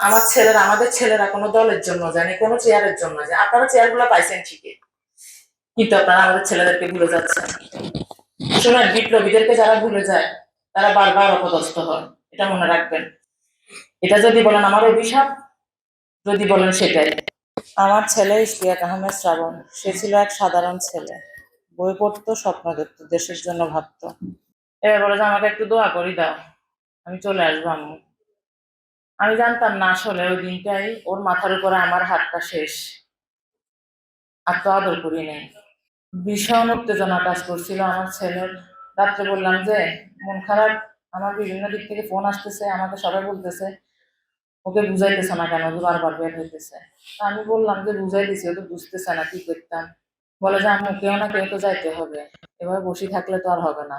আমার ছেলেরা, আমাদের ছেলেরা কোনো দলের জন্য যায় না, কোনো চেয়ারের জন্য যায়। আপনারা চেয়ার গুলো পাইছেন ঠিকই, কিন্তু আপনারা আমাদের ছেলেদেরকে ভুলে যাচ্ছেন। শুনেন, বিপ্লবীদেরকে যারা ভুলে যায় তারা বারবার অপদস্থ হয়, এটা মনে রাখবেন। এটা যদি বলেন আমার অভিশাপ, যদি বলেন সেটাই। আমার ছেলে ইশতিয়াক আহমেদ শ্রাবণ, সে ছিল এক সাধারণ ছেলে। বই পড়তো, স্বপ্ন দেখতো, দেশের জন্য ভাবতো। এবার বলে যে আমাকে একটু দোয়া করি দাও, আমি চলে আসবো আম্মু। আমি জানতাম না আসলে ওই দিনটাই ওর মাথার উপরে আমার হাতটা শেষ, আর তো আদর করি নেই। ভীষণ উত্তেজনা কাজ করছিল আমার ছেলের। রাত্রে বললাম যে মন খারাপ, আমার বিভিন্ন দিক থেকে ফোন আসতেছে, আমাকে সবাই বলতেছে ওকে বুঝাইতেছে না কেন, ও বারবার বের হইতেছে। তা আমি বললাম যে বুঝাই দিছি, ও তো বুঝতেছে না, কি করতাম। বলে যে আম্মু কেউ না কেউ তো যাইতে হবে, এভাবে বসে থাকলে তো আর হবে না,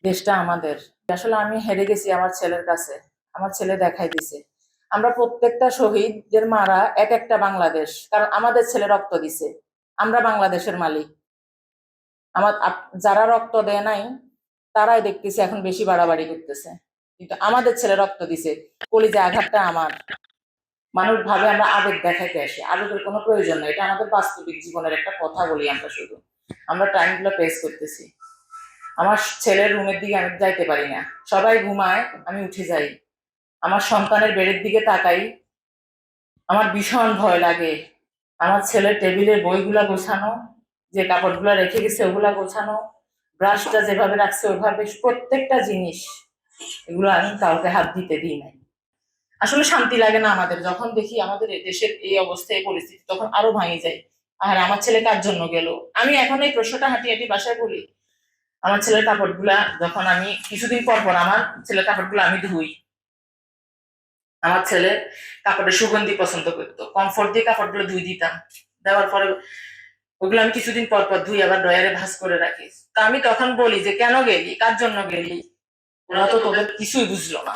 দেশটা আমাদের। আসলে আমি হেরে গেছি আমার ছেলের কাছে, আমার ছেলে দেখাই দিছে আমরা প্রত্যেকটা শহীদদের মারা এক একটা বাংলাদেশ, কারণ আমাদের ছেলে রক্ত দিছে, আমরা বাংলাদেশের মালিক। আমার যারা রক্ত দেয় নাই তারাই দেখতেছে এখন বেশি বাড়াবাড়ি করতেছে, কিন্তু আমাদের ছেলে রক্ত দিছে, কলিজা আঘাতটা আমার। মানুষ ভাবে আমরা আবেগ দেখাইতে আসি, আবেগের কোনো প্রয়োজন নাই, এটা আমাদের বাস্তবিক জীবনের একটা কথা বলি আমরা শুধু। আমরা টাইমগুলো পেস করতেছি। আমার ছেলের রুমের দিকে আমি যাইতে পারি না, সবাই ঘুমায়, আমি উঠে যাই। আমার সন্তানের বেডের দিকে তাকাই, আমার ভীষণ ভয় লাগে। আমার ছেলের টেবিলের বইগুলা গোছানো, যে কাপড়গুলা রেখে গেছে ওগুলা গোছানো, ব্রাশটা যেভাবে রাখছে ওইভাবে, প্রত্যেকটা জিনিস, এগুলো আমি কাউকে হাত দিতে দিই নাই। আসলে শান্তি লাগে না আমাদের যখন দেখি আমাদের দেশের এই অবস্থা, এই পরিস্থিতি, তখন আরো ভাঙে যায়। আর আমার ছেলে কার জন্য গেল। আমি এখন এই প্রশ্নটা হাঁটি হাঁটি বাসায় বলি। আমার ছেলের কাপড়গুলা যখন আমি কিছুদিন পর পর আমার ছেলের কাপড়গুলো আমি ধুই। আমার ছেলে কাপড়ের সুগন্ধি পছন্দ করতো, কমফোর্ট দিয়ে কাপড়গুলো ধুই দিতাম, দেওয়ার পরে ওগুলো আমি কিছুদিন পর পর ধুই, আবার ড্রয়ারে ভাঁজ করে রাখি। তা আমি তখন বলি যে কেন গেলি, কার জন্য গেলি, ওরা তো তোদের কিছুই বুঝলো না।